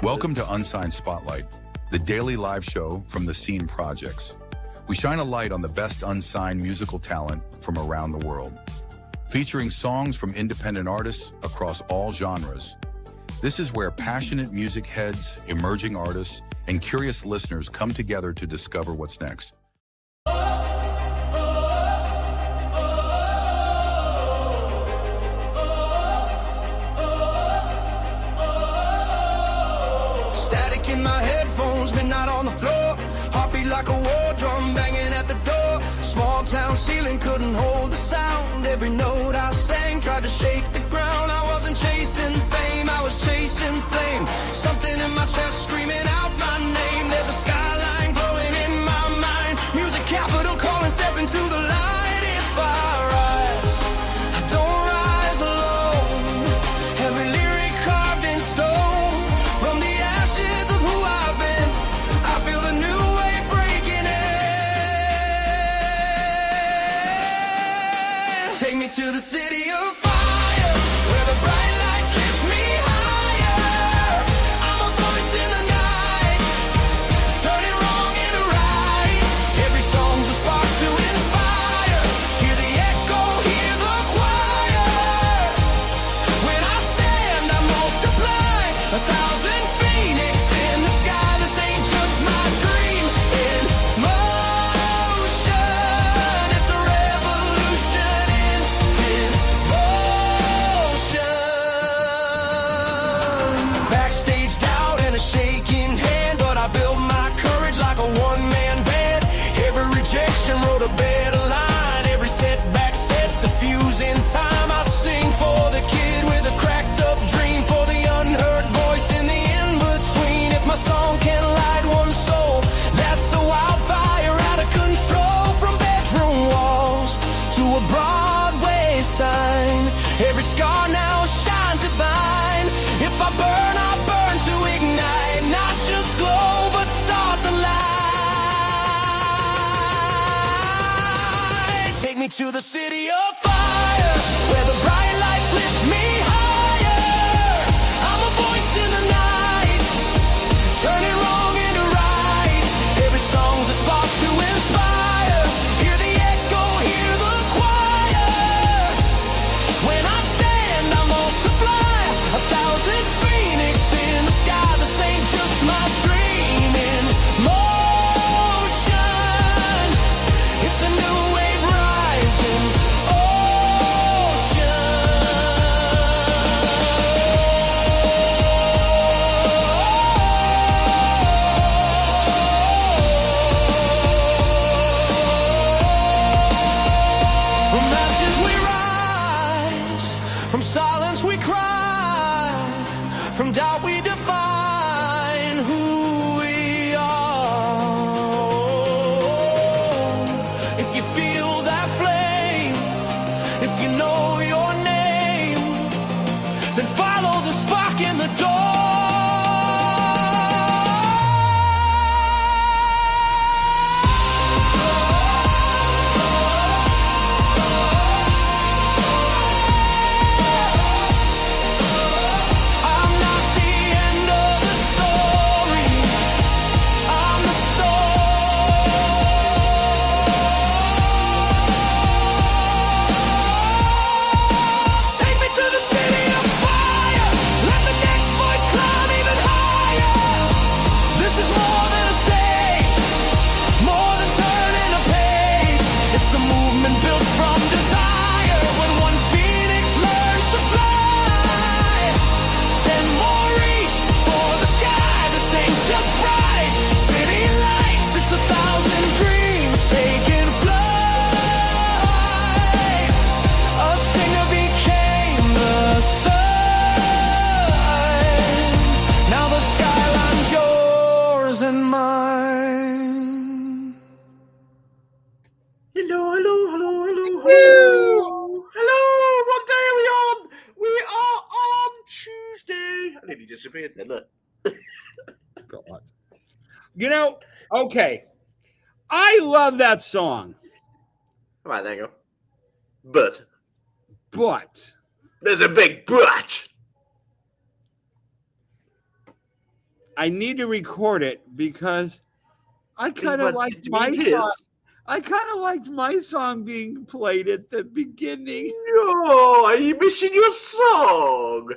Welcome to Unsigned Spotlight, the daily live show from the Scene Projects. We shine a light on the best unsigned musical talent from around the world, featuring songs from independent artists across all genres. This is where passionate music heads, emerging artists, and curious listeners come together to discover what's next. Static in my headphones, midnight on the floor. Heartbeat like a war drum banging at the door. Small town ceiling couldn't hold the sound. Every note I sang tried to shake the ground. I wasn't chasing fame, I was chasing flame. Something in my chest screaming out my name. There's a skyline glowing in my mind. Music capital calling, step into the light. If I rise, I don't rise alone. Every lyric carved in stone. From the ashes of who I've been, I feel the new wave breaking in. Take me to the city of fire, where the bright lights lift me higher. I'm a voice in the night, turning wrong into right. Every song's a spark to inspire. Hear the echo, hear the choir. When I stand, I multiply. 1,000 phoenix in the sky. This ain't just my dream in motion. It's a revolution in devotion. Backstage doubt and a shaking hand, but I built my courage like a one-man band. Every rejection wrote a better line. Every setback set the fuse in time. I sing for the kid with a cracked up dream, for the unheard voice in the in-between. If my song can light one soul, that's a wildfire out of control. From bedroom walls to a Broadway sign, every scar now shines divine. If I burn, I burn to ignite, not just glow, but start the light. Take me to the city of fire, where the bright lights lift me higher. I'm a voice in the night, turning wrong into right. Every song's a spark to inspire. Hear the echo, hear the choir. When I stand, I multiply. 1,000 phoenix in the sky. This ain't just my dream in motion. It's a new wave rising ocean. From ashes we rise, from silence we cry, from doubt we define who we are. If you feel that flame, if you know your name, then follow the spark in the door. I'm not the end of the story, I'm the story. Take me to the city of fire, let the next voice climb even higher. This is more than a stage, more than turning a page. It's a movement built from desire. When one phoenix learns to fly, 10 more reach for the sky. This ain't just pride, city lights. It's 1,000 dreams taking flight. A singer became the sun. Now the skyline's yours and mine. Hello, hello, hello, hello, hello. Hello, what day are we on? We are on Tuesday. I nearly disappeared then, look. God. You know, okay. I love that song, All right, there you go. But but there's a big but. I need to record it because I kind of But like did my we song. his? I kind of liked my song being played at the beginning. Oh, are you missing your song?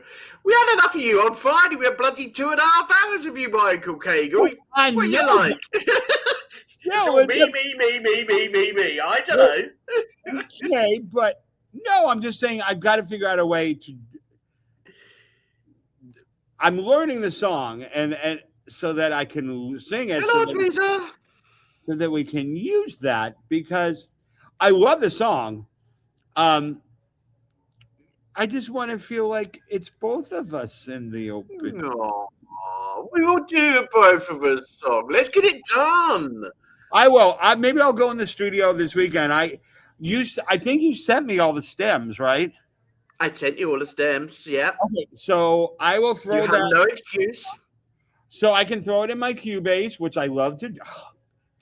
We had enough of you on Friday. We had bloody 2.5 hours of you, Michael Cagle. I What know. you like? Yeah, It's all me. I don't know. Okay, but no, I'm just saying I've got to figure out a way to. I'm learning the song and so that I can sing it. Hello, Teresa. So that we can use that because I love the song. I just want to feel like it's both of us in the open. No, we will do a both of us song. Let's get it done. I will. Maybe I'll go in the studio this weekend. I think you sent me all the stems, right? I sent you all the stems. Yeah. Okay, so I will throw You that. have no excuse. So I can throw it in my Cubase, which I love to.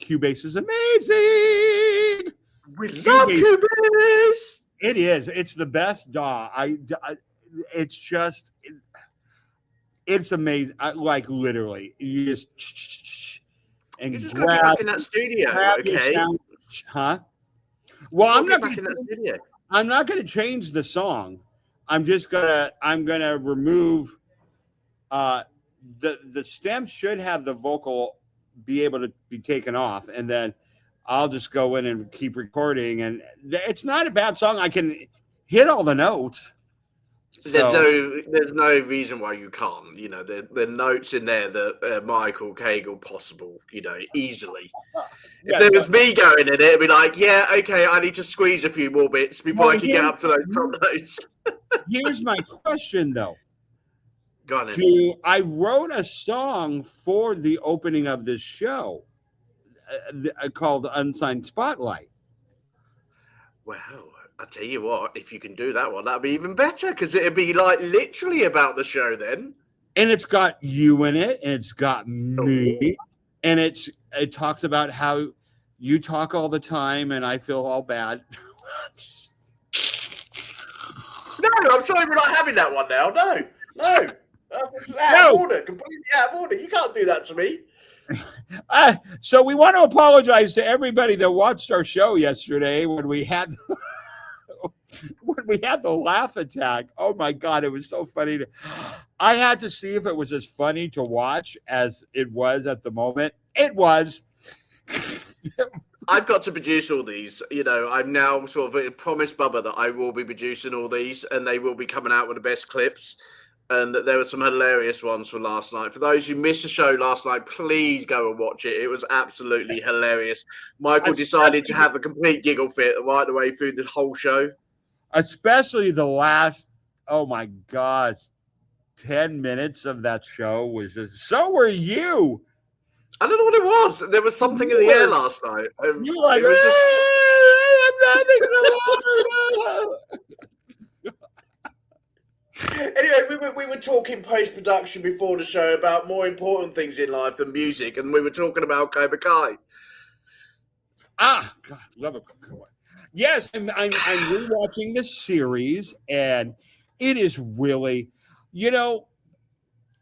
Cubase is amazing. We love Cubase. It is. It's the best DAW. It's just. It's amazing. Like literally, you just and You just got to get back in that studio, okay? Huh? Well, I'm not back in that studio. I'm not going to change the song. I'm gonna remove. The stem should have the vocal be able to be taken off, and then I'll just go in and keep recording. And it's not a bad song. I can hit all the notes. There's no reason why you can't. You know, the notes in there that Michael Cagle possible. You know, easily. If there was me going in it, it'd be like, yeah, okay, I need to squeeze a few more bits before I can get up to those top notes. Here's my question, though. Go on. I wrote a song for the opening of this show called Unsigned Spotlight. Well, I tell you what, if you can do that one, that'd be even better because it'd be like literally about the show then. And it's got you in it, and it's got me, and it talks about how you talk all the time, and I feel all bad. No, I'm sorry, we're not having that one now. No. That's out of order, completely out of order. You can't do that to me. So we want to apologize to everybody that watched our show yesterday when we had the laugh attack. Oh my God, it was so funny. I had to see if it was as funny to watch as it was at the moment. It was. I've got to produce all these. You know, I'm now sort of promised Bubba that I will be producing all these, and they will be coming out with the best clips. And there were some hilarious ones from last night. For those who missed the show last night, please go and watch it. It was absolutely hilarious. Michael decided to have the complete giggle fit right the way through the whole show. Especially the last, oh my God, 10 minutes of that show was just, so were you. I don't know what it was. There was something in the air last night. You were like, Anyway, we were talking post-production before the show about more important things in life than music, and we were talking about Cobra Kai. God, love it. Yes, I'm rewatching this series, and it is really, you know,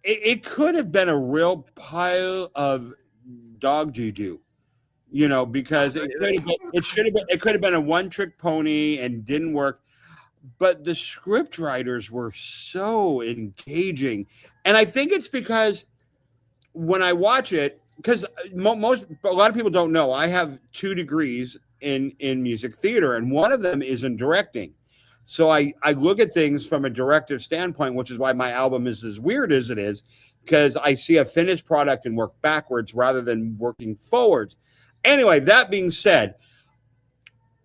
it could have been a real pile of dog doo-doo, you know, because it could have been a one-trick pony and didn't work. But the script writers were so engaging. And I think it's because when I watch it, because a lot of people don't know, I have 2 degrees in music theater, and one of them is in directing. So I look at things from a director standpoint, which is why my album is as weird as it is, because I see a finished product and work backwards rather than working forwards. Anyway, that being said,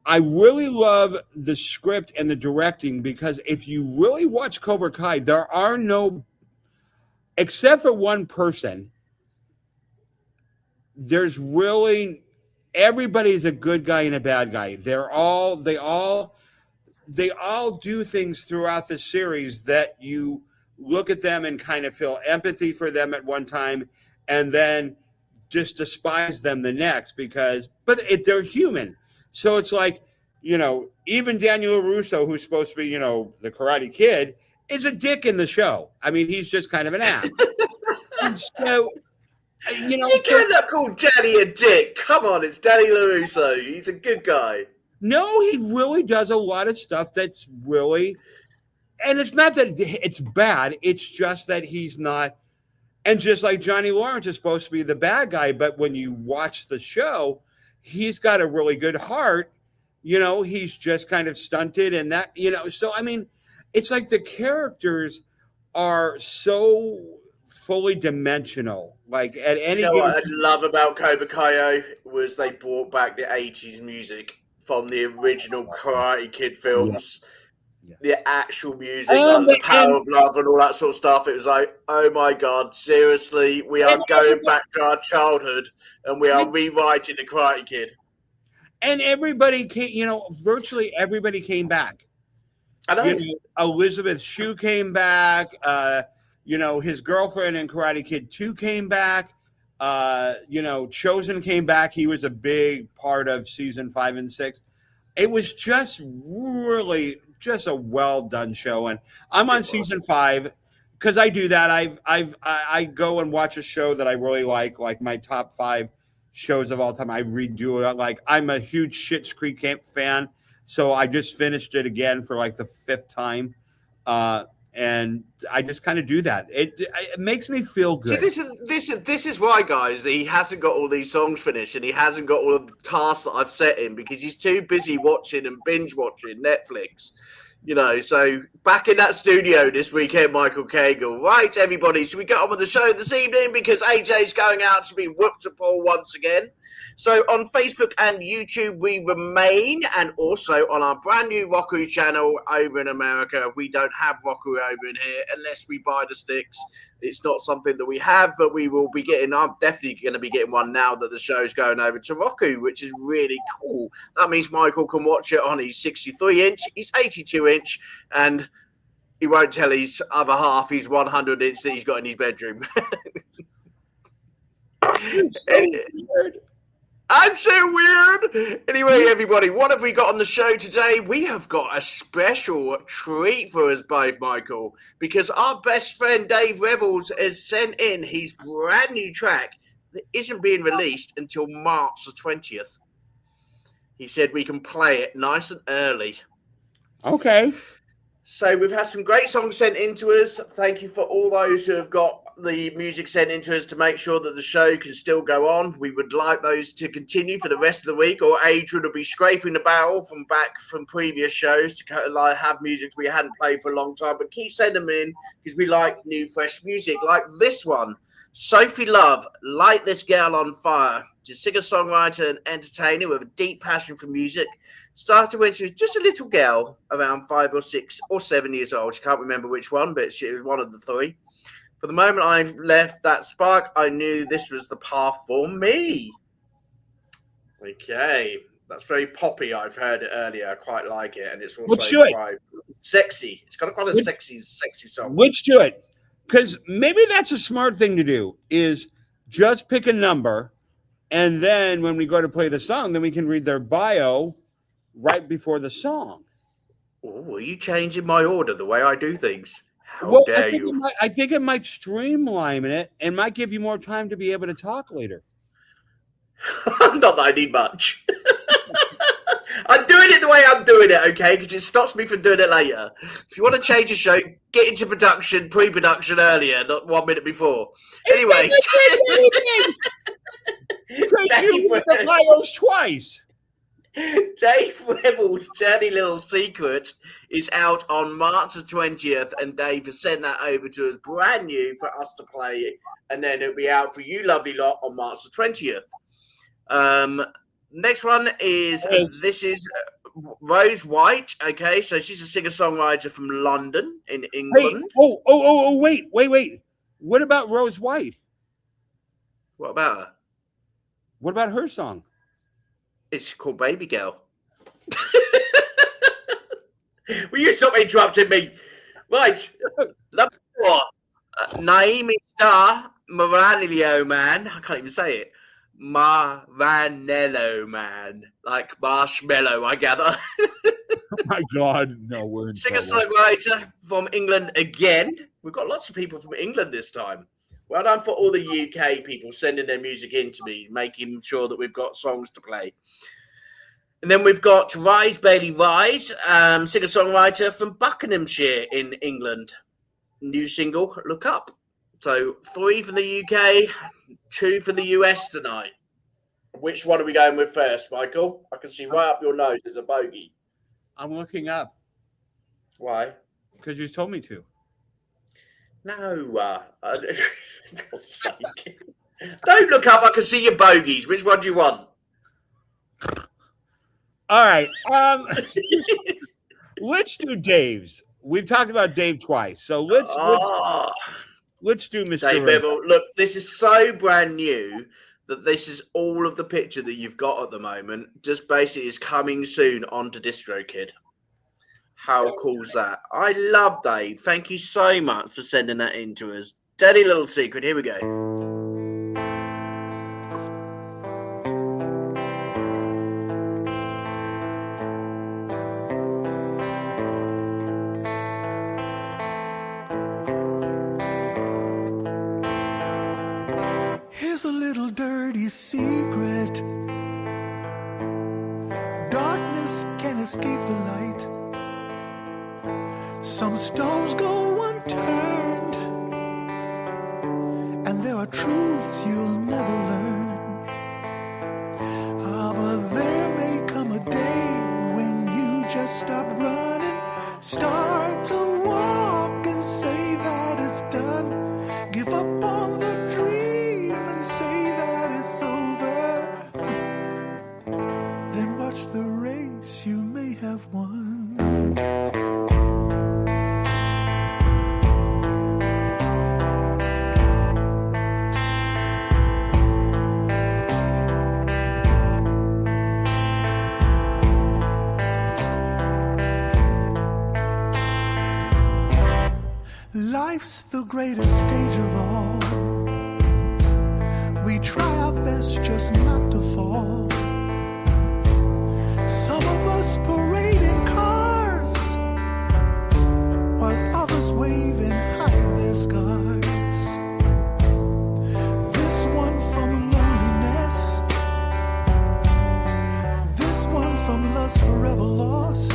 I really love the script and the directing because if you really watch Cobra Kai, there are no, except for one person, there's really, everybody's a good guy and a bad guy. They all do things throughout the series that you look at them and kind of feel empathy for them at one time and then just despise them the next they're human. So it's like, you know, even Daniel LaRusso, who's supposed to be, you know, the Karate Kid, is a dick in the show. I mean, he's just kind of an ass. And so, you know, You cannot call Danny a dick. Come on, it's Danny LaRusso. He's a good guy. no, he really does a lot of stuff that's really, and it's not that it's bad. It's just that he's not. And just like Johnny Lawrence is supposed to be the bad guy, but when you watch the show, he's got a really good heart. You know, he's just kind of stunted and that, you know, so I mean, it's like the characters are so fully dimensional. Like at any You know what I love about Cobra Kai was they brought back the 80s music from the original Karate Kid films. Yeah. The actual music, like the Power of Love and all that sort of stuff. It was like, oh my God, seriously, we are going back to our childhood and we are rewriting the Karate Kid. And everybody came, you know, virtually everybody came back. I know. You know, Elizabeth Shue came back. You know, his girlfriend in Karate Kid 2 came back. You know, Chosen came back. He was a big part of season 5 and 6. It was just really just a well done show. And I'm on season 5 because I do that. I go and watch a show that I really like my top 5 shows of all time. I redo it. Like I'm a huge Schitt's Creek fan. So I just finished it again for like the 5th time. And I just kind of do that. It makes me feel good. See, this is why, guys, he hasn't got all these songs finished and he hasn't got all of the tasks that I've set him because he's too busy watching and binge watching Netflix. You know, so back in that studio this weekend, Michael Cagle. Right, everybody, should we get on with the show this evening? Because AJ's going out to be whooped to Paul once again. So on Facebook and YouTube, we remain, and also on our brand new Roku channel over in America. We don't have Roku over in here unless we buy the sticks. It's not something that we have, but we will be getting. I'm definitely going to be getting one now that the show's going over to Roku, which is really cool. That means Michael can watch it on his 63-inch, his 82-inch, and he won't tell his other half his 100-inch that he's got in his bedroom. I'm so weird. Anyway, everybody, what have we got on the show today? We have got a special treat for us both, Michael, because our best friend Dave Revels has sent in his brand new track that isn't being released until March the 20th. He said we can play it nice and early. Okay. So we've had some great songs sent in to us. Thank you for all those who have got the music sent in to us to make sure that the show can still go on. We would like those to continue for the rest of the week, or Adrian will be scraping the barrel from previous shows to kind of have music we hadn't played for a long time. But keep sending them in because we like new, fresh music like this one. Sophie Love, Light This Girl on Fire. She's a singer-songwriter and entertainer with a deep passion for music. Started when she was just a little girl, around 5 or 6 or 7 years old. She can't remember which one, but she was one of the 3. For the moment I left that spark, I knew this was the path for me. Okay. That's very poppy. I've heard it earlier. I quite like it. And it's also quite sexy. It's got quite a sexy song. Which do it. Because maybe that's a smart thing to do, is just pick a number, and then when we go to play the song, then we can read their bio right before the song. Oh, are you changing my order, the way I do things? How dare you? I think it might streamline it and might give you more time to be able to talk later. Not that I need much. I'm doing it the way I'm doing it, okay? Because it stops me from doing it later. If you want to change the show, get into pre-production earlier, not 1 minute before. Anyway. You read the bios twice. Dave Rebel's Dirty Little Secret is out on March the 20th, and Dave has sent that over to us brand new for us to play, and then it'll be out for you lovely lot on March the 20th. Next one is, this is Rose White, okay? So she's a singer-songwriter from London in England. Hey, wait. What about Rose White? What about her? What about her song? It's called Baby Girl. Will you stop interrupting me? Right. Number 4. Naomi Star Maranello Man. I can't even say it. Maranello Man. Like marshmallow, I gather. Oh my God. No, we're in Singer-songwriter from England again. We've got lots of people from England this time. Well done for all the UK people sending their music in to me, making sure that we've got songs to play. And then we've got Rise Bailey Rise, singer-songwriter from Buckinghamshire in England. New single, Look Up. So 3 from the UK, 2 from the US tonight. Which one are we going with first, Michael? I can see right up your nose there's a bogey. I'm looking up. Why? Because you told me to. No. For God's sake. Don't look up. I can see your bogeys. Which one do you want? All right. Let's do Dave's. We've talked about Dave twice. So let's do Mr. Dave Bibble. Look, this is so brand new that this is all of the picture that you've got at the moment. Just basically is coming soon onto DistroKid. How cool's that? I love Dave. Thank you so much for sending that in to us. Dirty little secret. Here we go. Here's a little dirty secret. Darkness can't escape the light. Some stones go unturned, and there are truths you'll never learn. But there may come a day when you just stop running, start to walk and say that it's done. Give up on the dream and say that it's over. Then watch the race you may have won. Life's the greatest stage of all. We try our best just not to fall. Some of us parade in cars, while others wave and hide their scars. This one from loneliness, this one from lust forever lost.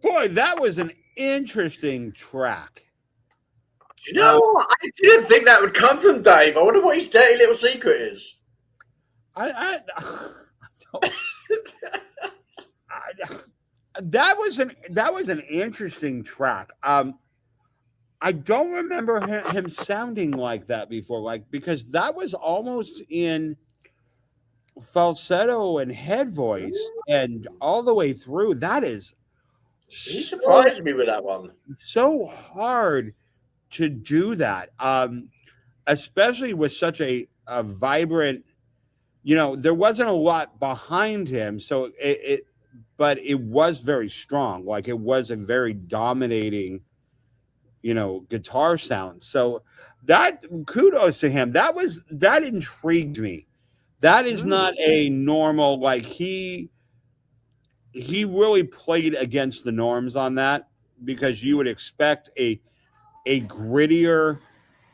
Boy, that was an interesting track. You know what? I didn't think that would come from Dave. I wonder what his dirty little secret is. That was an interesting track. I don't remember him sounding like that before, because that was almost in falsetto and head voice and all the way through. That is. He surprised me with that one. So hard to do that, especially with such a vibrant, there wasn't a lot behind him. So but it was very strong. Like it was a very dominating guitar sound. So that kudos to him. That intrigued me. That is not a normal, like he really played against the norms on that, because you would expect a grittier,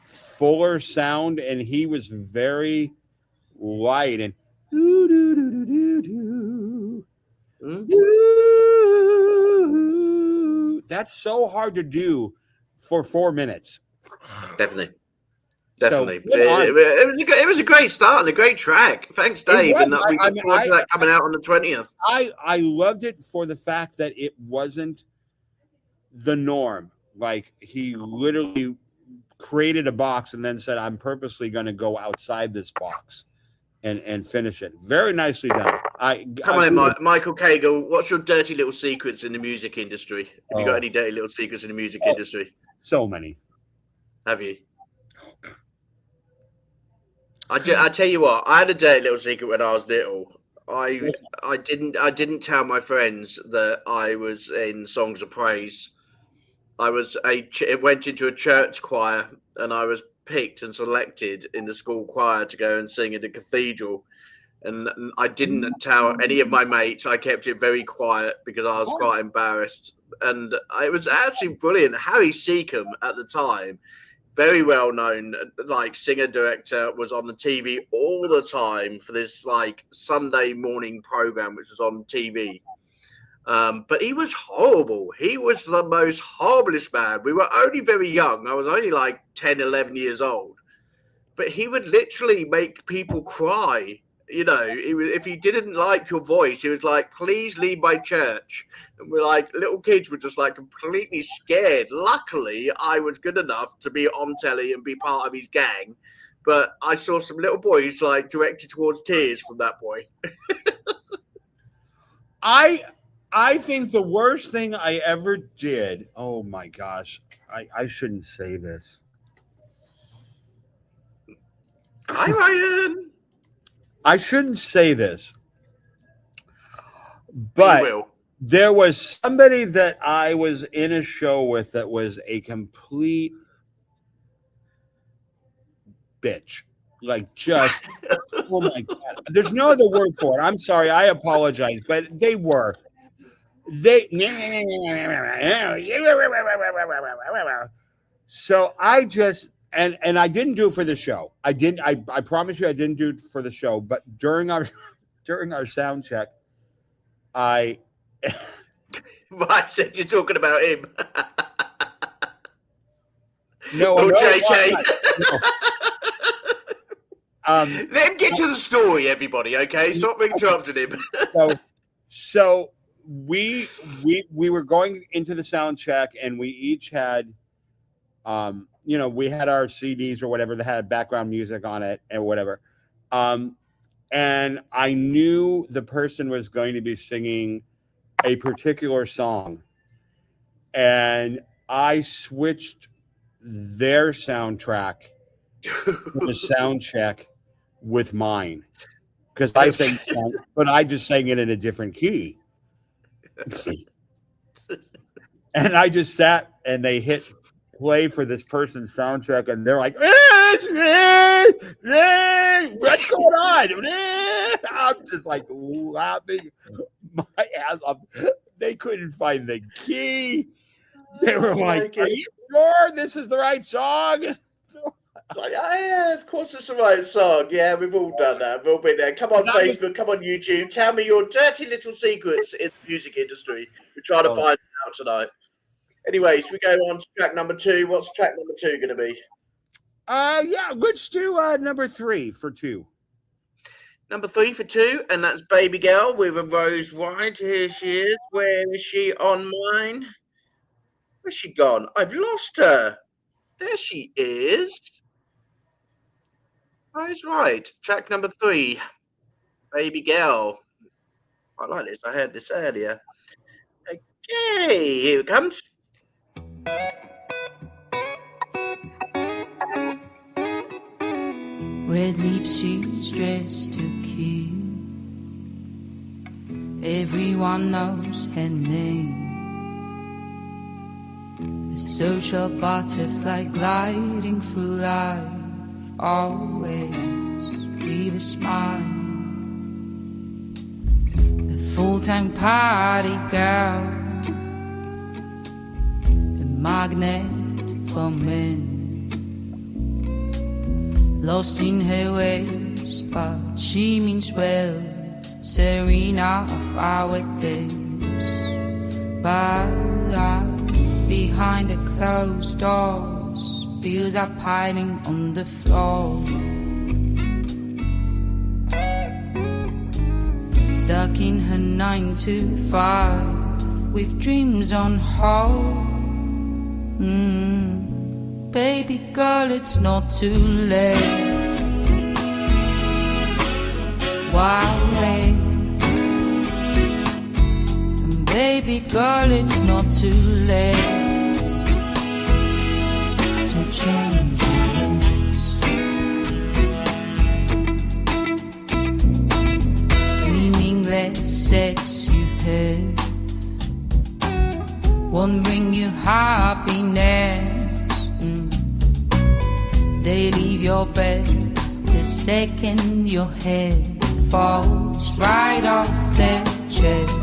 fuller sound, and he was very light and that's so hard to do for 4 minutes. Definitely. So, it was a great start and a great track. Thanks, Dave. And we look forward to that coming out on the 20th. I loved it for the fact that it wasn't the norm. Like, he literally created a box and then said, I'm purposely going to go outside this box and finish it. Very nicely done. Come on in, Michael Cagle. What's your dirty little secrets in the music industry? Have you got any dirty little secrets in the music industry? So many. Have you? I tell you what, I had a dirty little secret when I was little. I didn't tell my friends that I was in Songs of Praise. I went into a church choir, and I was picked and selected in the school choir to go and sing in the cathedral. And I didn't tell any of my mates. I kept it very quiet because I was quite embarrassed. And it was absolutely brilliant. Harry Seacombe at the time, very well known, like singer director, was on the TV all the time for this like Sunday morning program, which was on TV. But he was horrible. He was the most horriblest man. We were only very young. I was only like 10, 11 years old. But he would literally make people cry. If he didn't like your voice, he was like, please leave my church. And we're like, little kids were just like completely scared. Luckily, I was good enough to be on telly and be part of his gang. But I saw some little boys like directed towards tears from that boy. I think the worst thing I ever did, oh my gosh, I shouldn't say this. Hi, Ryan. I shouldn't say this, but there was somebody that I was in a show with that was a complete bitch. Like, just, oh my God. There's no other word for it. I'm sorry. I apologize, but they were. So I just, and I didn't do it for the show. I promise you I didn't do it for the show, but during our sound check, I said you're talking about him. No, JK. Let him get to the story, everybody, okay? Stop interrupting him. So we were going into the sound check, and we each had we had our CDs or whatever that had background music on it and whatever. And I knew the person was going to be singing a particular song. And I switched their soundtrack for the sound check with mine. Because I sang, but I just sang it in a different key. And I just sat, and they hit play for this person's soundtrack, and they're like, what's going on? I'm just like laughing my ass off. They couldn't find the key. They were like, are you sure this is the right song? Like, yeah, of course it's the right song. Yeah, we've all done that. We've all been there. Come on, Facebook, come on, YouTube. Tell me your dirty little secrets in the music industry. We're trying to find out tonight. Anyways, we go on to track number 2. What's track number 2 going to be? Yeah, let's do number 3 for 2. Number 3 for 2, and that's Baby Girl with a Rose White. Here she is. Where is she on mine? Where's she gone? I've lost her. There she is. Rose White. Track number 3. Baby Girl. I like this. I heard this earlier. Okay, here it comes. Red lipstick's dressed to kill. Everyone knows her name. The social butterfly gliding through life, always leave a smile. A full-time party girl, a magnet for men, lost in her ways, but she means well, serena of our days. But behind the closed doors, bills are piling on the floor. Stuck in her 9 to 5, with dreams on hold. Baby girl, it's not too late. Why wait? Baby girl, it's not too late to change this. Meaningless sex you have won't bring you happiness. They leave your bed the second your head falls right off their chest.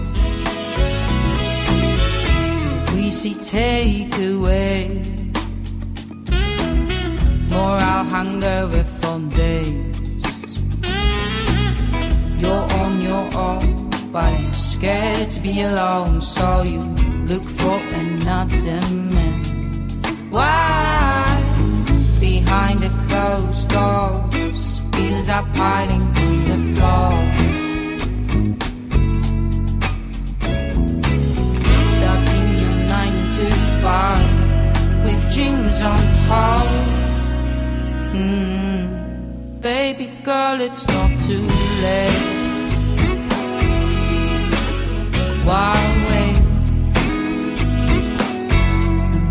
We see takeaway, moral hunger for days. You're on your own, but you're scared to be alone, so you look for another man. Why? Behind the closed doors, bills are piling on the floor. Stuck in your 9 to 5, with dreams on hold. Baby girl, it's not too late. Why wait?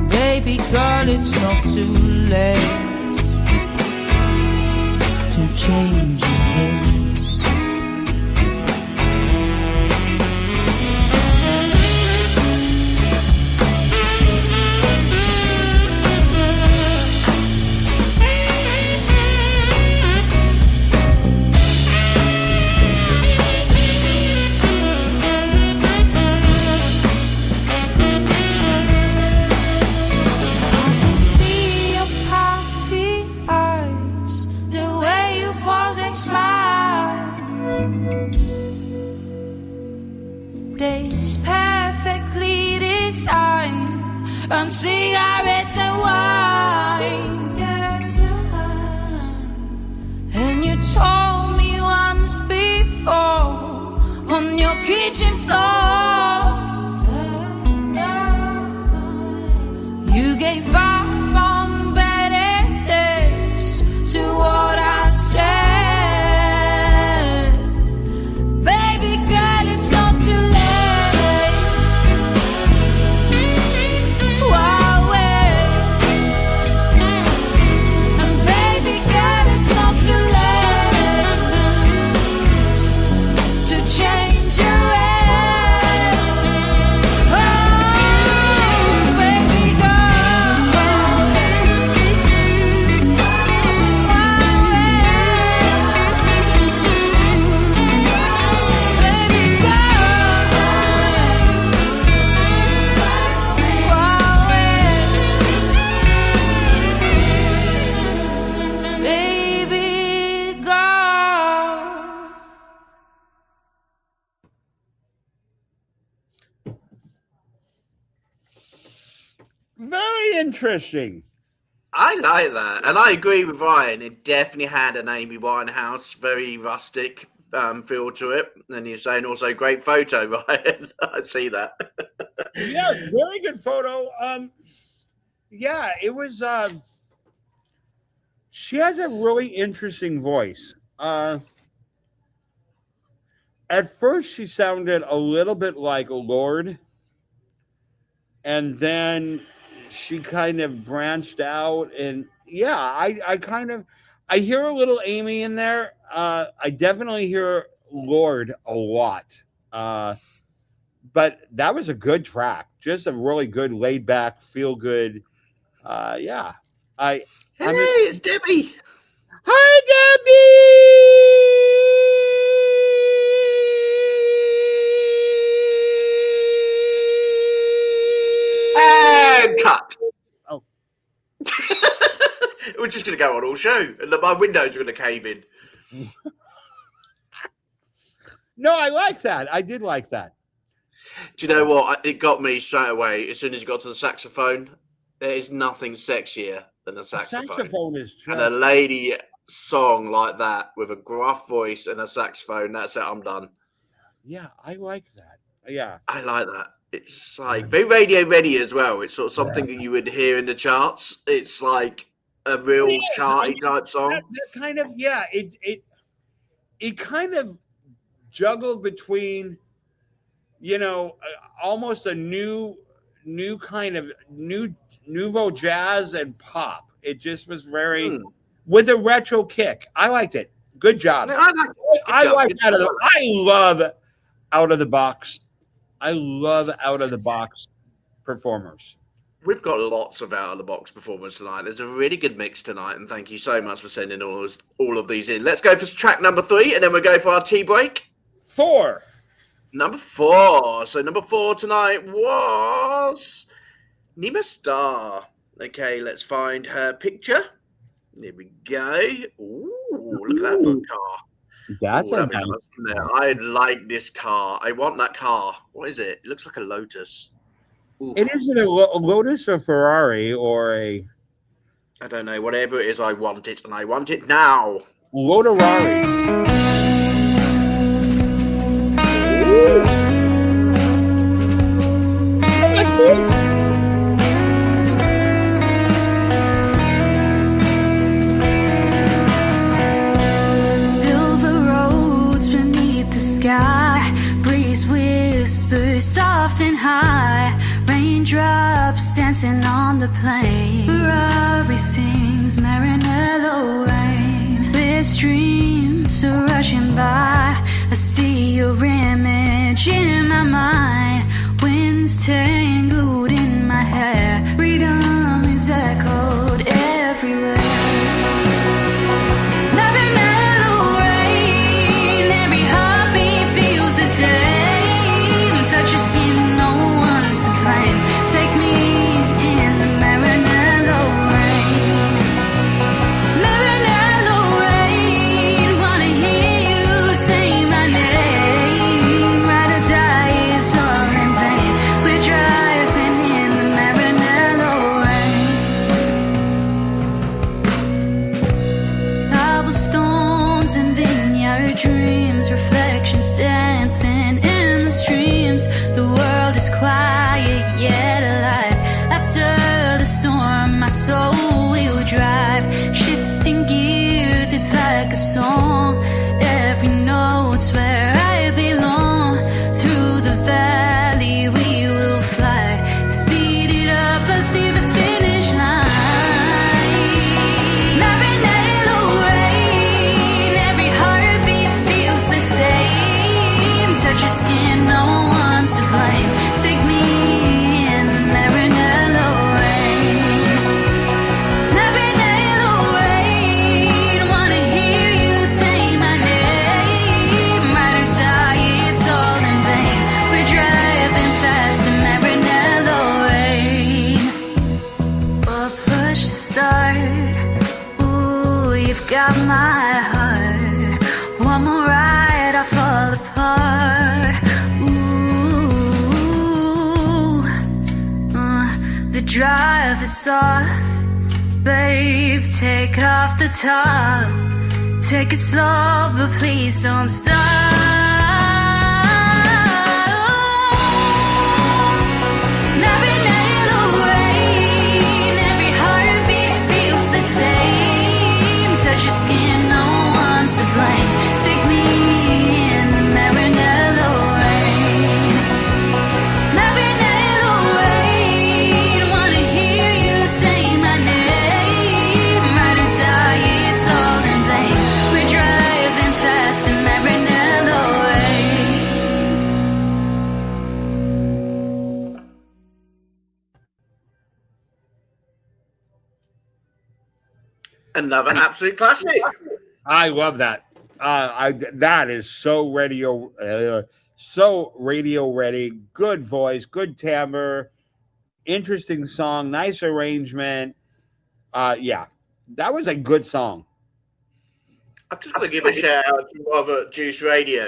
Baby girl, it's not too late to change your ways. Days perfectly designed, on cigarettes and wine. And you told me once before, on your kitchen floor, you gave up on better days to what I said. Very interesting. I like that, and I agree with Ryan. It definitely had an Amy Winehouse, very rustic feel to it. And you're saying also great photo, Ryan. I see that. Yeah, very good photo. Yeah, it was. She has a really interesting voice. At first, she sounded a little bit like Lorde, and then she kind of branched out. And yeah, I hear a little Amy in there. I definitely hear Lorde a lot. But that was a good track, just a really good laid back, feel good Yeah. Hey, I mean, it's Debbie. hi, Debbie. And cut. Oh, We're just going to go on all show, and my windows are going to cave in. no, I like that. I did like that. Do you know what? It got me straight away. As soon as you got to the saxophone, there is nothing sexier than a saxophone. Saxophone is just... And a lady song like that with a gruff voice and a saxophone, that's it, I'm done. Yeah, I like that. Yeah. I like that. It's like very radio ready as well. It's sort of something that you would hear in the charts. It's like a real charty type song. That kind of, yeah, it kind of juggled between, you know, almost a new kind of nouveau jazz and pop. It just was very with a retro kick. I liked it. Good job. I love out of the box. I love out of the box performers. We've got lots of out of the box performers tonight. There's a really good mix tonight, and thank you so much for sending all of these in. Let's go for track number 3, and then we'll go for our tea break. 4. Number 4. So number 4 tonight was Nima Star. Okay, let's find her picture. There we go. Ooh, look at that for a car. That's a nice car. I like this car. I want that car. What is it? It looks like a Lotus. Ooh. It isn't a Lotus or Ferrari or a... I don't know. Whatever it is, I want it, and I want it now. Lotarari. Breeze whispers soft and high, raindrops dancing on the plain. Ferrari sings Marinello rain. With streams are rushing by, I see your image in my mind. Winds tangled in my hair, freedom is echoed everywhere. Touch your skin, no one's to blame. Take me in the Marinello rain. Marinello rain, wanna hear you say my name. Ride or die, it's all in vain. We're driving in the Marinello rain. Cobblestones and vineyard dreams, reflections dancing in the streams. The world is quiet yet alive. After the storm, my soul will drive. Shifting gears, it's like a song. Every note's where I belong. Through the valley we will fly. Speed it up, I see the finish line. Marinello rain, every heartbeat feels the same. Touch your skin, no one's to blame. Take me in the Marinello rain. Marinello rain, wanna hear you say my name. Ride or die, it's all in vain. We're driving fast in Marinello rain. What push to start? Ooh, you've got my heart. One more ride, I fall apart. The drive is soft, babe, take off the top. Take it slow, but please don't stop. Marinello rain, every heartbeat feels the same. Touch your skin, no one's to blame. Take me in the Marinello rain. Marinello rain, wanna hear you say my name. Ride or die, it's all in vain. We're driving fast in Marinello Another absolute classic. I love that. That is so radio ready. Good voice, good timbre, interesting song, nice arrangement. Yeah, that was a good song. I'm just going to give a shout out to Robert Juice Radio.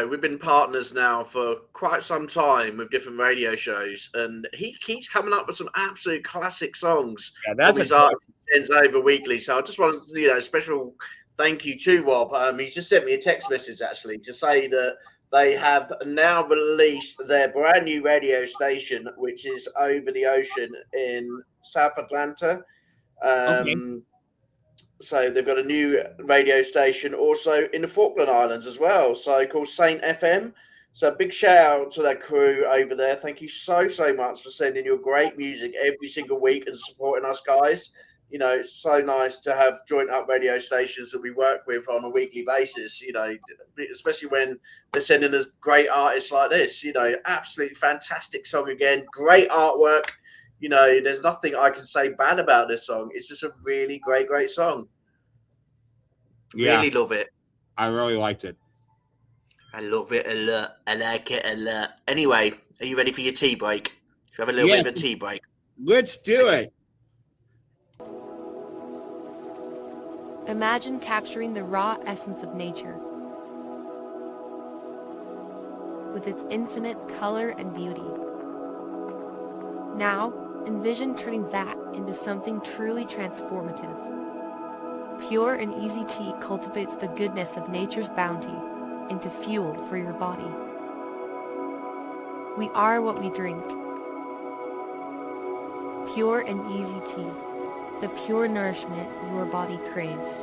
We've been partners now for quite some time with different radio shows, and he keeps coming up with some absolute classic songs. Yeah, that's his art he sends over weekly. So I just wanted to, special thank you to Rob. He's just sent me a text message actually to say that they have now released their brand new radio station, which is over the ocean in South Atlanta. Okay. So they've got a new radio station also in the Falkland Islands as well, so called Saint FM. So big shout out to that crew over there. Thank you so much for sending your great music every single week and supporting us guys. It's so nice to have joint up radio stations that we work with on a weekly basis, especially when they're sending us great artists like this. Absolutely fantastic song again, great artwork. There's nothing I can say bad about this song. It's just a really great song. Yeah, really love it. I really liked it. I love it a lot. I like it a lot. Anyway, are you ready for your tea break? Should we have a little bit of a tea break? Let's do it. Imagine capturing the raw essence of nature with its infinite color and beauty. Now, envision turning that into something truly transformative. Pure and easy tea cultivates the goodness of nature's bounty into fuel for your body. We are what we drink. Pure and easy tea, the pure nourishment your body craves.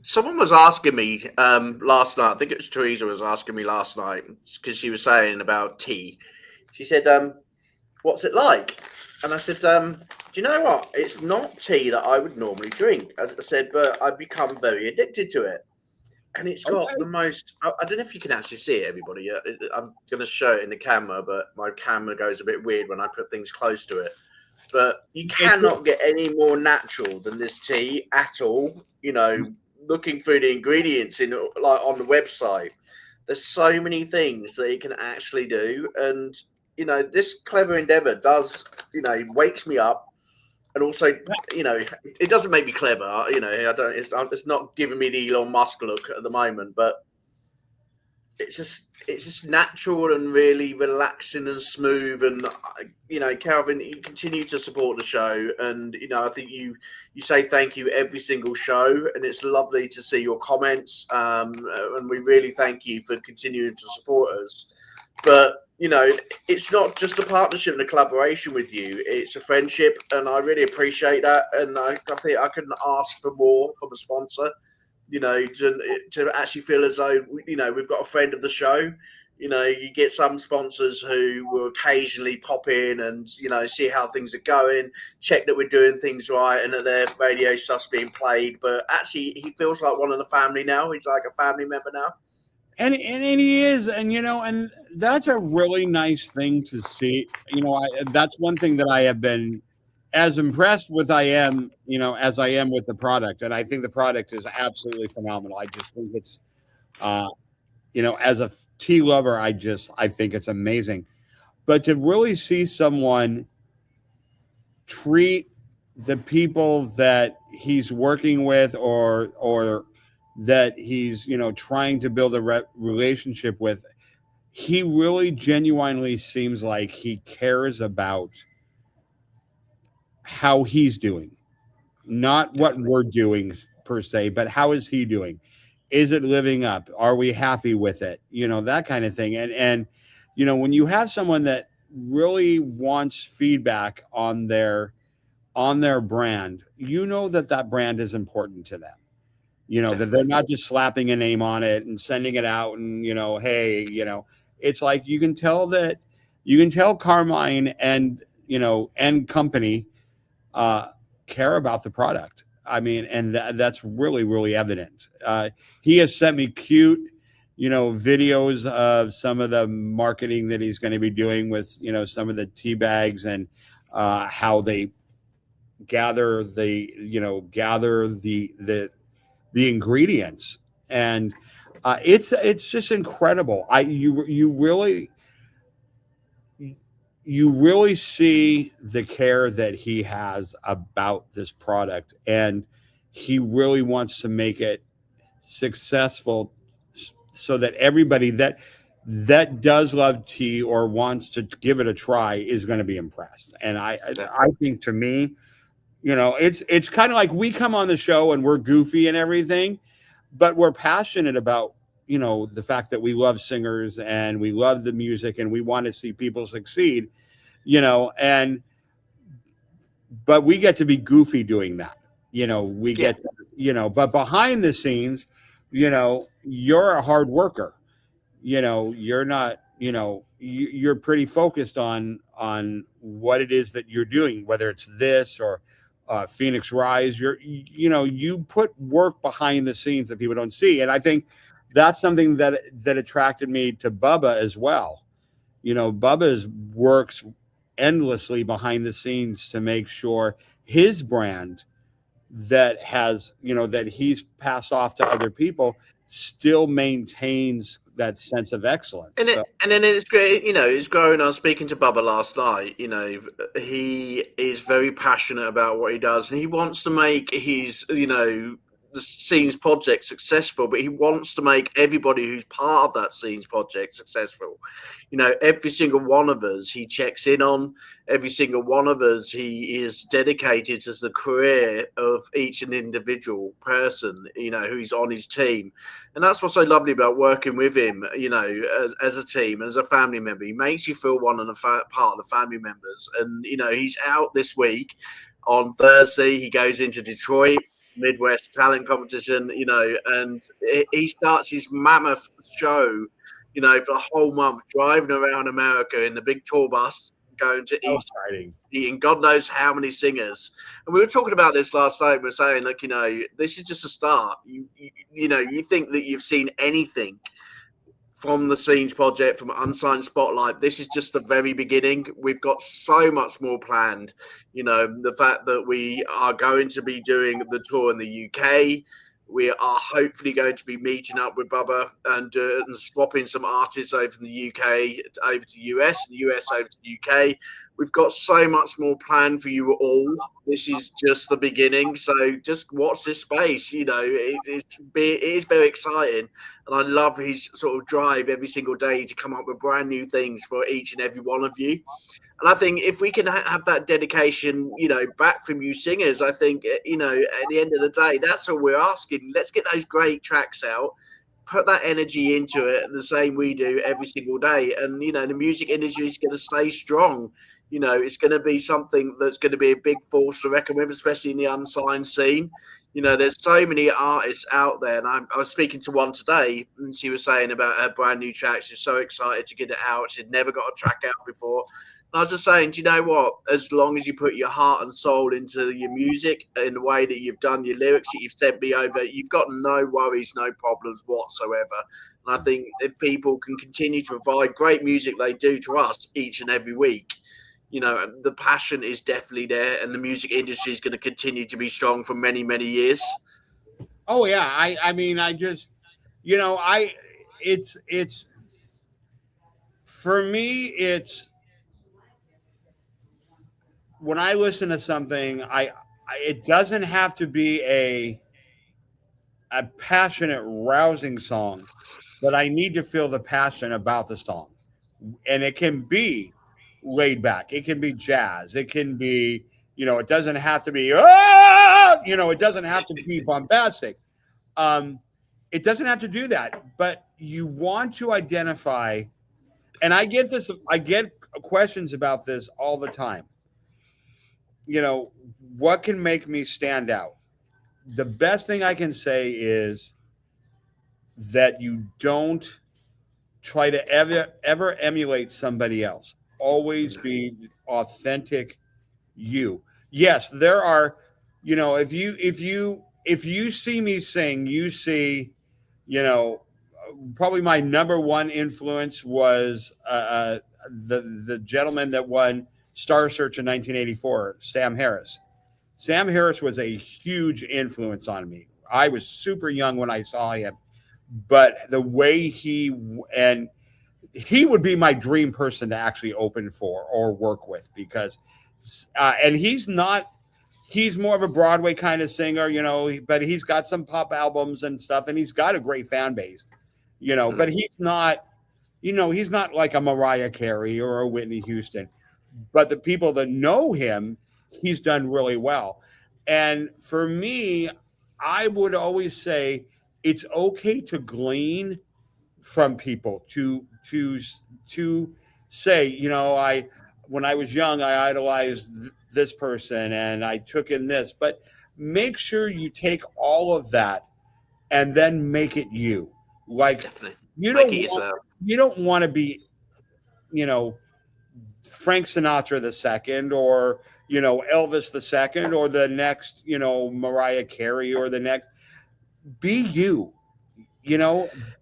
Someone was asking me last night, I think it was Teresa was asking me last night, because she was saying about tea. She said, what's it like? And I said, do you know what? It's not tea that I would normally drink. As I said, but I've become very addicted to it. And it's got the most, I don't know if you can actually see it, everybody. I'm going to show it in the camera, but my camera goes a bit weird when I put things close to it. But you cannot get any more natural than this tea at all. Looking through the ingredients on the website, there's so many things that it can actually do. And, this clever endeavor does, wakes me up. And also, it doesn't make me clever. It's not giving me the Elon Musk look at the moment, but it's just natural and really relaxing and smooth. And Calvin, you continue to support the show, and I think you say thank you every single show, and it's lovely to see your comments. And we really thank you for continuing to support us. But it's not just a partnership and a collaboration with you. It's a friendship, and I really appreciate that. And I think I couldn't ask for more from a sponsor, to actually feel as though, we've got a friend of the show. You get some sponsors who will occasionally pop in and, see how things are going, check that we're doing things right and that their radio stuff's being played. But actually, he feels like one of the family now. He's like a family member now. And he is, and and that's a really nice thing to see. That's one thing that I have been as impressed with as I am with the product, and I think the product is absolutely phenomenal. I just think it's, as a tea lover, I think it's amazing. But to really see someone treat the people that he's working with or that he's trying to build a relationship with, he really genuinely seems like he cares about how he's doing, not what we're doing per se, but how is he doing? Is it living up? Are we happy with it? That kind of thing. And when you have someone that really wants feedback on their brand, that brand is important to them. That they're not just slapping a name on it and sending it out and, hey, it's like you can tell Carmine and company care about the product. I mean, and that's really, really evident. He has sent me cute videos of some of the marketing that he's going to be doing with, some of the tea bags and how they gather the ingredients. And it's just incredible. You really see the care that he has about this product, and he really wants to make it successful so that everybody that does love tea or wants to give it a try is going to be impressed. And I think, to me, it's kind of like we come on the show and we're goofy and everything, but we're passionate about the fact that we love singers and we love the music and we want to see people succeed, and but we get to be goofy doing that. We get but behind the scenes, you're a hard worker. You're not, you're pretty focused on what it is that you're doing, whether it's this or Phoenix Rise. You put work behind the scenes that people don't see. And I think that's something that attracted me to Bubba as well. Bubba's works endlessly behind the scenes to make sure his brand that he's passed off to other people still maintains that sense of excellence. And then it's great, it's growing. I was speaking to Bubba last night. He is very passionate about what he does, and he wants to make his, the Scenes project successful, but he wants to make everybody who's part of that Scenes project successful. Every single one of us he checks in on, every single one of us he is dedicated to the career of each and individual person, who's on his team. And that's what's so lovely about working with him, as a team, as a family member. He makes you feel one of the part of the family members. And, he's out this week. On Thursday, he goes into Detroit, Midwest talent competition, and he starts his mammoth show, for the whole month, driving around America in the big tour bus, going to eating God knows how many singers. And we were talking about this last night. We were saying, look, this is just a start. You think that you've seen anything from the Scenes project, from Unsigned Spotlight. This is just the very beginning. We've got so much more planned. The fact that we are going to be doing the tour in the UK. We are hopefully going to be meeting up with Bubba and swapping some artists over from the UK over to US, and the US over to the UK. We've got so much more planned for you all. This is just the beginning. So just watch this space. It is very exciting. And I love his sort of drive every single day to come up with brand new things for each and every one of you. And I think if we can have that dedication, back from you singers, I think, at the end of the day, that's all we're asking. Let's get those great tracks out, put that energy into it the same we do every single day. And, the music industry is going to stay strong. It's going to be something that's going to be a big force to reckon with, especially in the unsigned scene. There's so many artists out there. And I was speaking to one today, and she was saying about her brand new track. She's so excited to get it out. She'd never got a track out before. And I was just saying, do you know what? As long as you put your heart and soul into your music in the way that you've done your lyrics that you've sent me over, you've got no worries, no problems whatsoever. And I think if people can continue to provide great music they do to us each and every week, the passion is definitely there, and the music industry is going to continue to be strong for many, many years. Oh yeah. I mean, I just, it's for me, it's, when I listen to something, it doesn't have to be a passionate, rousing song, but I need to feel the passion about the song. And it can be laid back. It can be jazz. It can be, it doesn't have to be, it doesn't have to be bombastic. It doesn't have to do that, but you want to identify, and I get questions about this all the time. What can make me stand out? The best thing I can say is that you don't try to ever emulate somebody else. Always be authentic you. Yes, there are, if you see me sing, you see, probably my number one influence was the gentleman that won Star Search in 1984, Sam Harris. Sam Harris was a huge influence on me. I was super young when I saw him, but the way he would be my dream person to actually open for or work with, because and he's more of a Broadway kind of singer, but he's got some pop albums and stuff, and he's got a great fan base, but he's not like a Mariah Carey or a Whitney Houston. But the people that know him, he's done really well. And for me, I would always say it's okay to glean from people, to say, when I was young, I idolized this person and I took in this, but make sure you take all of that and then make it you. Like, Definitely. you don't want to be, Frank Sinatra the second, or Elvis the second, or the next Mariah Carey, or the next. Be you.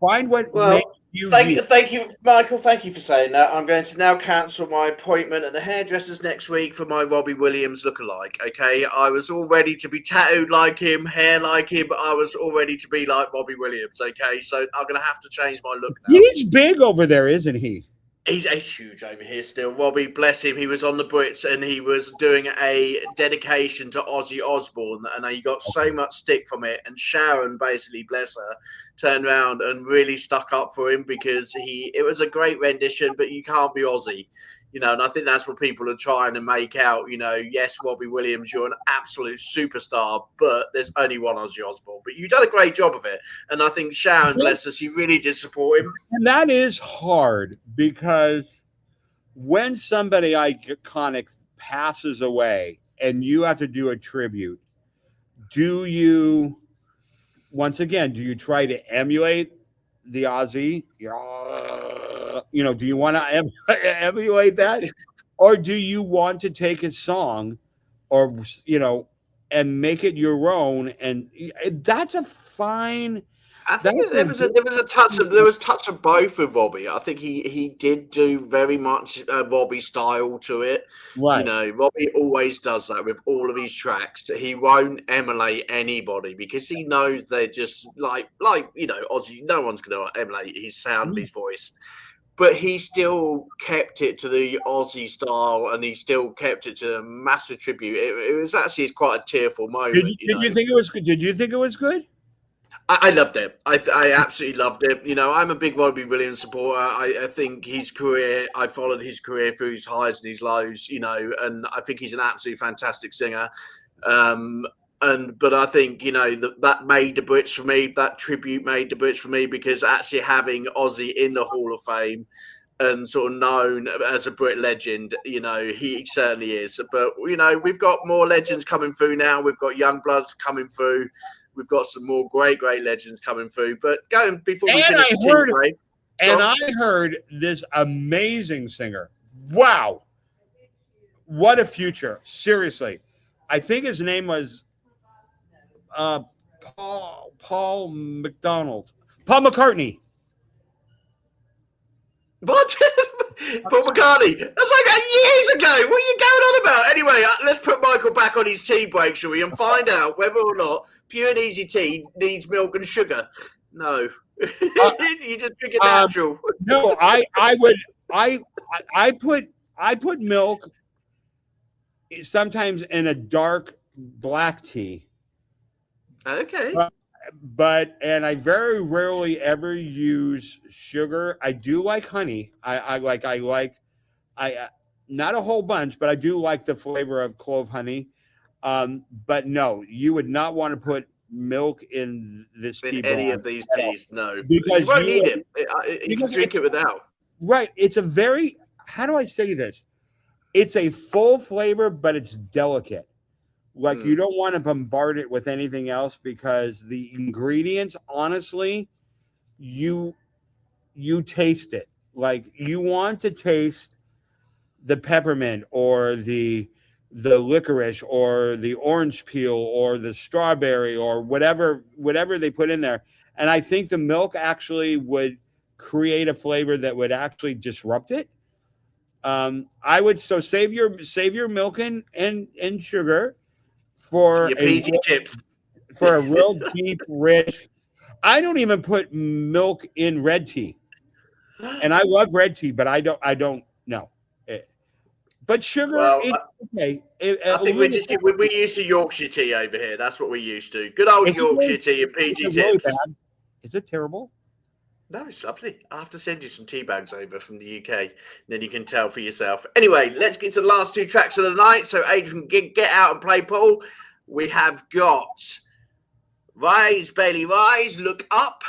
Find what makes you. Thank you, Michael. Thank you for saying that. I'm going to now cancel my appointment at the hairdressers next week for my Robbie Williams lookalike. Okay, I was all ready to be tattooed like him, hair like him, but I was all ready to be like Robbie Williams. Okay, so I'm going to have to change my look now. He's big over there, isn't he? He's huge over here still. Robbie, bless him. He was on the Brits and he was doing a dedication to Ozzy Osbourne, and he got so much stick from it. And Sharon, basically, bless her, turned around and really stuck up for him, because it was a great rendition, but you can't be Ozzy. And I think that's what people are trying to make out. Yes, Robbie Williams, you're an absolute superstar, but there's only one Ozzy Osbourne. But you've done a great job of it. And I think Sharon, bless her, she really did support him. And that is hard, because when somebody iconic passes away and you have to do a tribute, do you try to emulate the Ozzy? Do you want to emulate that, or do you want to take a song, or and make it your own? And that's a fine. I think there was a touch of both with Robbie. I think he did do very much Robbie style to it. Right. Robbie always does that with all of his tracks. He won't emulate anybody, because he knows they're just like Ozzy. No one's going to emulate his sound and his voice. But he still kept it to the Aussie style, and he still kept it to a massive tribute. It was actually quite a tearful moment. Did you think it was good? Did you think it was good? I loved it. I absolutely loved it. I'm a big Robbie Williams supporter. I think his career, I followed his career through his highs and his lows, and I think he's an absolutely fantastic singer. But I think, that made the Brits for me. That tribute made the Brits for me, because actually having Ozzy in the Hall of Fame and sort of known as a Brit legend, he certainly is. But, we've got more legends coming through now. We've got young blood coming through. We've got some more great legends coming through. But going before we finish I heard this amazing singer. Wow. What a future. Seriously. I think his name was Paul McDonald. Paul McCartney. What? Paul McCartney. That's like years ago. What are you going on about? Anyway, let's put Michael back on his tea break, shall we? And find out whether or not Pure and Easy tea needs milk and sugar. No. You just drink it natural. No, I put milk sometimes in a dark black tea. Okay. And I very rarely ever use sugar. I do like honey. I like not a whole bunch, but I do like the flavor of clove honey. But no, you would not want to put milk in this tea. In any of these teas, no. Because you won't need it. You can drink it without. Right. It's a very, how do I say this? It's a full flavor, but it's delicate. Like you don't want to bombard it with anything else, because the ingredients, honestly, you taste it. Like you want to taste the peppermint or the licorice or the orange peel or the strawberry or whatever they put in there. and I think the milk actually would create a flavor that would actually disrupt it. I would save your milk and sugar for Your PG tips. for a real deep, rich. I don't even put milk in red tea, and I love red tea, but I don't know. But sugar, Well, it's okay. I think we're used to Yorkshire tea over here. That's what we're used to. Good old Yorkshire tea and PG is it really tips. bad? Is it terrible? No, it's lovely. I have to send you some tea bags over from the UK, and then you can tell for yourself. Anyway, let's get to the last two tracks of the night. So, Adrian, get out and play, Paul. We have got Rise, Bailey, Rise, Look Up.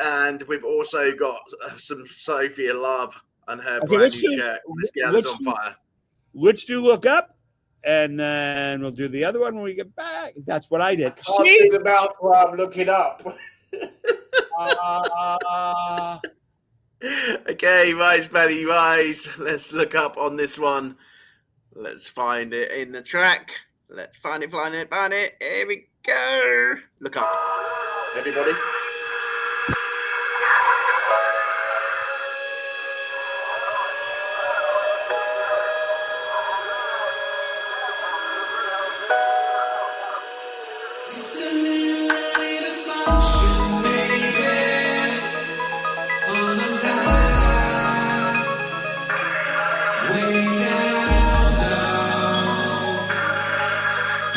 And we've also got some Sophia Love and her brand new track. This girl is on fire. Let's do Look Up, and then we'll do the other one when we get back. That's what I did. I can't see the mouth while I'm looking up. Okay, Rise, Bailey, Rise. Let's look up on this one. Let's find it in the track. Let's find it. Here we go. Look up, everybody.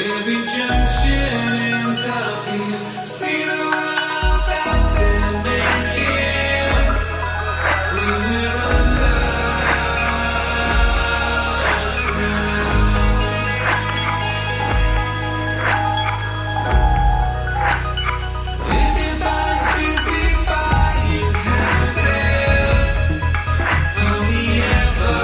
Every junction ends up here. See the world that they're making. We were underground. Everybody's busy buying houses. Are we ever?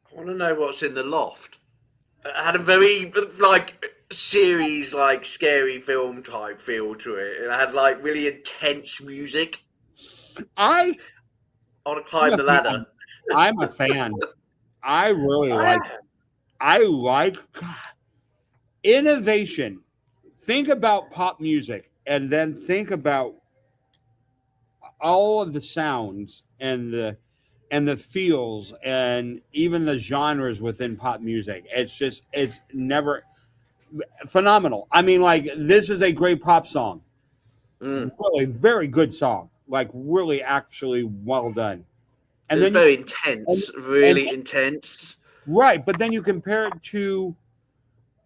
I want to know what's in the loft. It had a very series, scary film type feel to it. It had really intense music. I want to climb the ladder. I'm a fan. I really like it. I like innovation. Think about pop music and then think about all of the sounds and the feels and even the genres within pop music. It's never phenomenal. I mean, this is a great pop song. Really very good song. Really actually well done. And It's then very intense, really intense. Right, but then you compare it to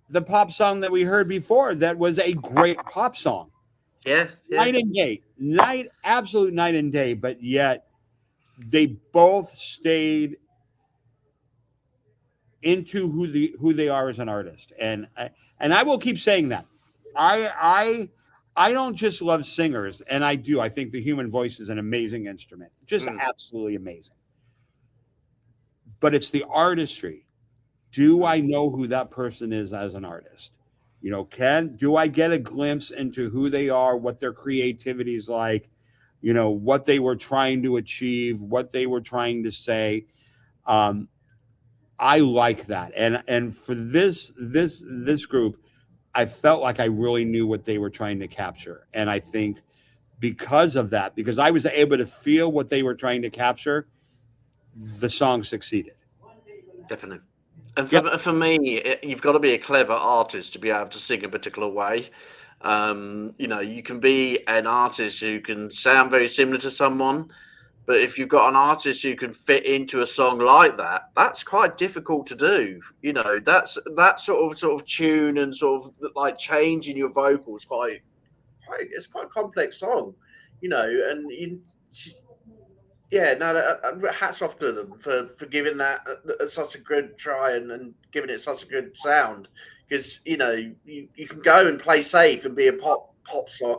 the pop song that we heard before that was a great pop song. Yeah. Night and day. Absolute night and day, but yet they both stayed into who they are as an artist. And I will keep saying that. I don't just love singers, and I do. I think the human voice is an amazing instrument. Just absolutely amazing. But it's the artistry. Do I know who that person is as an artist? You know, do I get a glimpse into who they are, what their creativity is like, you know, what they were trying to achieve, what they were trying to say? I like that. And for this group, I felt like I really knew what they were trying to capture. And I think because of that, because I was able to feel what they were trying to capture, the song succeeded. Definitely. And for me, you've got to be a clever artist to be able to sing a particular way. You know, you can be an artist who can sound very similar to someone, but if you've got an artist who can fit into a song like that, that's quite difficult to do. You know, that sort of tune and sort of like changing your vocals it's quite a complex song, you know, and hats off to them for giving that such a good try and giving it such a good sound. Because, you know, you can go and play safe and be a pop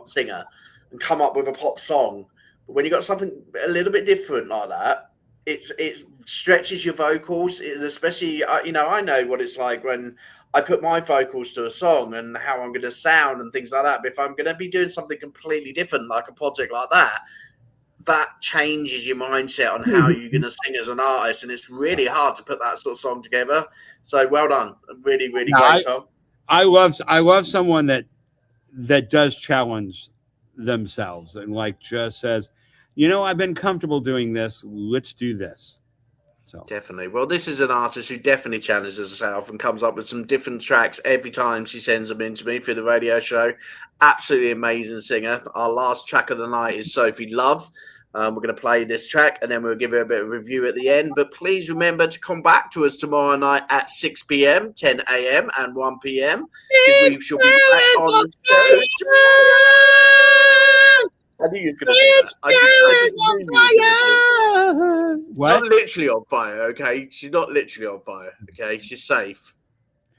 singer and come up with a pop song. But when you got something a little bit different like that, it stretches your vocals. Especially, you know, I know what it's like when I put my vocals to a song and how I'm going to sound and things like that. But if I'm going to be doing something completely different, like a project like that changes your mindset on how you're going to sing as an artist, and it's really hard to put that sort of song together. So well done, really great song. I love someone that does challenge themselves and like just says, you know, I've been comfortable doing this, let's do this. So definitely. Well, this is an artist who definitely challenges herself and comes up with some different tracks every time she sends them in to me for the radio show. Absolutely amazing singer. Our last track of the night is Sophie Love. We're going to play this track and then we'll give her a bit of review at the end. But please remember to come back to us tomorrow night at 6 p.m, 10 a.m. and 1 p.m. We shall be back on the show. I knew you were going to say that. what? Not literally on fire, okay? She's not literally on fire, okay? She's safe,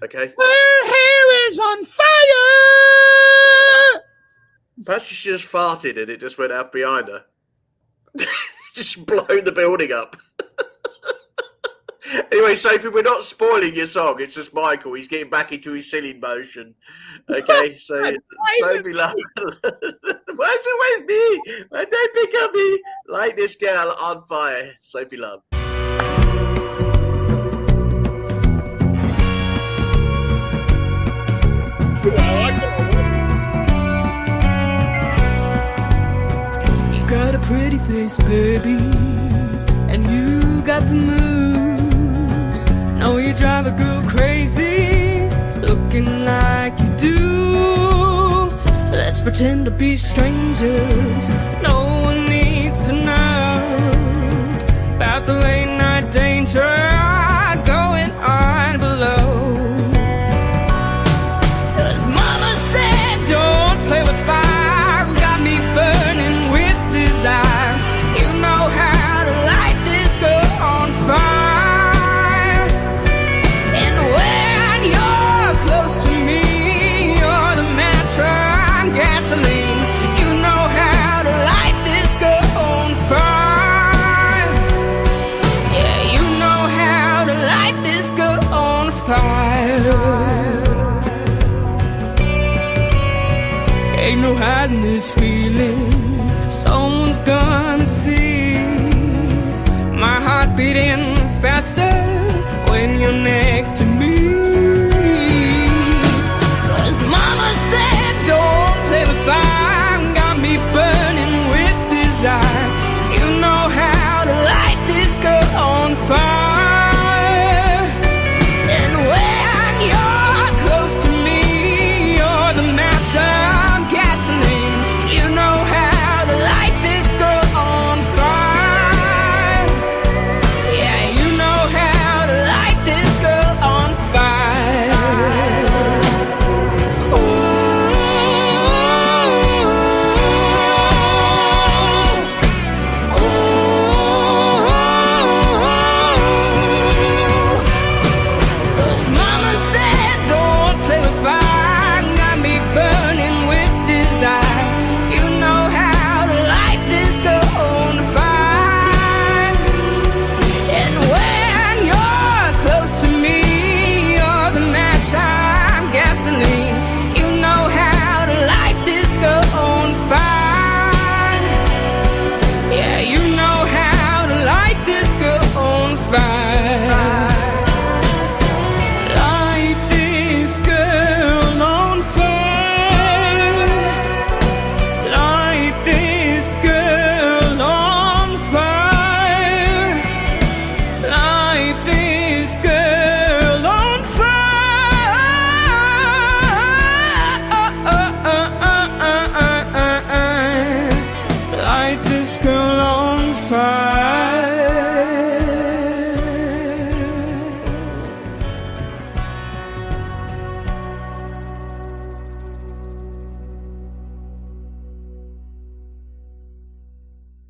okay? Her hair is on fire! Perhaps she just farted and it just went out behind her. Just blow the building up. Anyway, Sophie, we're not spoiling your song. It's just Michael. He's getting back into his singing motion. Okay, so Sophie Love. Why is it always me? Why don't pick up me? Light this girl on fire. Sophie Love. You got a pretty face, baby, and you got the moves. Know you drive a girl crazy, looking like you do. Let's pretend to be strangers. No one needs to know about the late night danger going on below. 'Cause mama said don't play with fire. Got me burning with desire. You know how to light this girl on fire. And when you're close to me, you're the match, I'm gasoline. You know how to light this girl on fire. Yeah, you know how to light this girl on fire. Ain't no hiding this feeling. Someone's gonna see my heart beating faster when you're next to me. 'Cause mama said don't play with fire. Got me burning with desire. You know how to light this girl on fire. And when you're close to me, you're the match, I'm gasoline. You know how to light this girl on fire.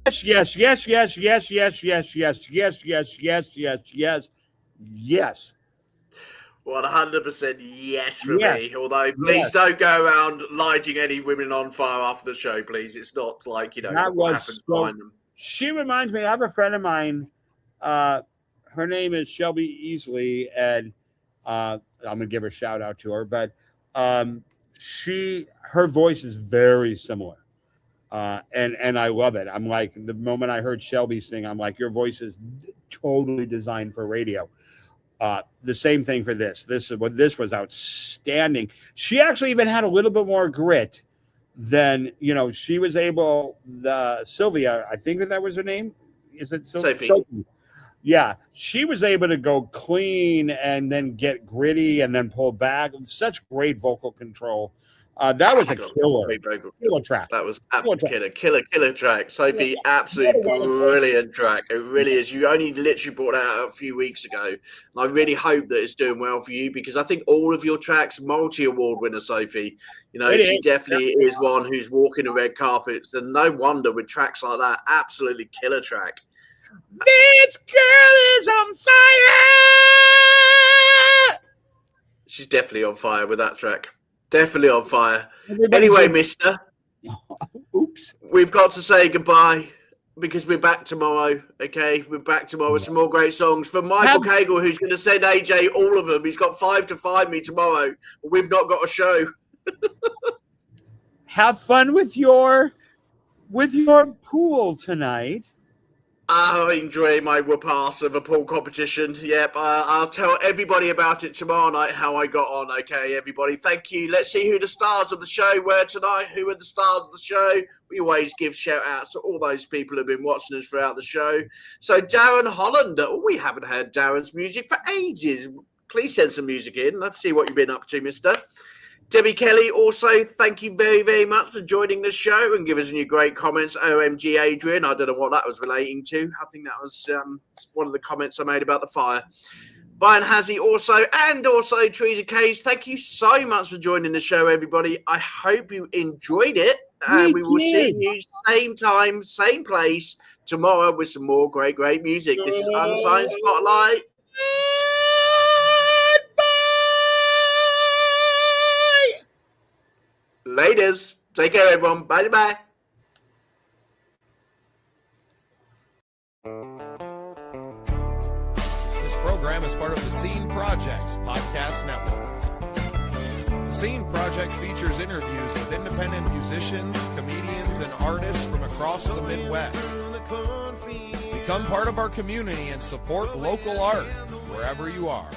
Yes. 100% yes from Yes. me. Although, please don't go around lighting any women on fire after the show, please. It's not like, That what was happens so. behind them. She reminds me. I have a friend of mine. Her name is Shelby Easley, and I'm gonna give her a shout out to her. But her voice is very similar, and I love it. I'm like, the moment I heard Shelby sing, I'm like, your voice is totally designed for radio. The same thing for this. This was outstanding. She actually even had a little bit more grit than she was able. Sylvia, I think that was her name. Is it Sophie? Yeah, she was able to go clean and then get gritty and then pull back. Such great vocal control. That was a killer track. That was absolutely killer track. Sophie, absolutely brilliant track. It really is. You only literally brought it out a few weeks ago. And I really hope that it's doing well for you, because I think all of your tracks, multi-award winner, Sophie. She definitely is one who's walking the red carpets. And no wonder with tracks like that, absolutely killer track. This girl is on fire! She's definitely on fire with that track. Definitely on fire. Anyway, mister. Oops. We've got to say goodbye because we're back tomorrow, okay? We're back tomorrow with some more great songs from Michael Cagle, who's going to send AJ all of them. He's got 5 to find me tomorrow, but we've not got a show. Have fun with your pool tonight. I enjoy my whoop-ass of a pool competition. Yep, I'll tell everybody about it tomorrow night, how I got on, okay, everybody? Thank you. Let's see who the stars of the show were tonight. Who were the stars of the show? We always give shout-outs to all those people who've been watching us throughout the show. So Darren Holland, we haven't heard Darren's music for ages. Please send some music in. Let's see what you've been up to, mister. Debbie Kelly, also, thank you very, very much for joining the show and giving us your great comments. OMG, Adrian. I don't know what that was relating to. I think that was one of the comments I made about the fire. Brian Hazzy also, and also Teresa Case. Thank you so much for joining the show, everybody. I hope you enjoyed it. And we will see you same time, same place tomorrow with some more great, great music. This is Unsigned Spotlight. Laters. Take care, everyone. Bye-bye. This program is part of the Scene Project's podcast network. The Scene Project features interviews with independent musicians, comedians, and artists from across the Midwest. Become part of our community and support local art wherever you are.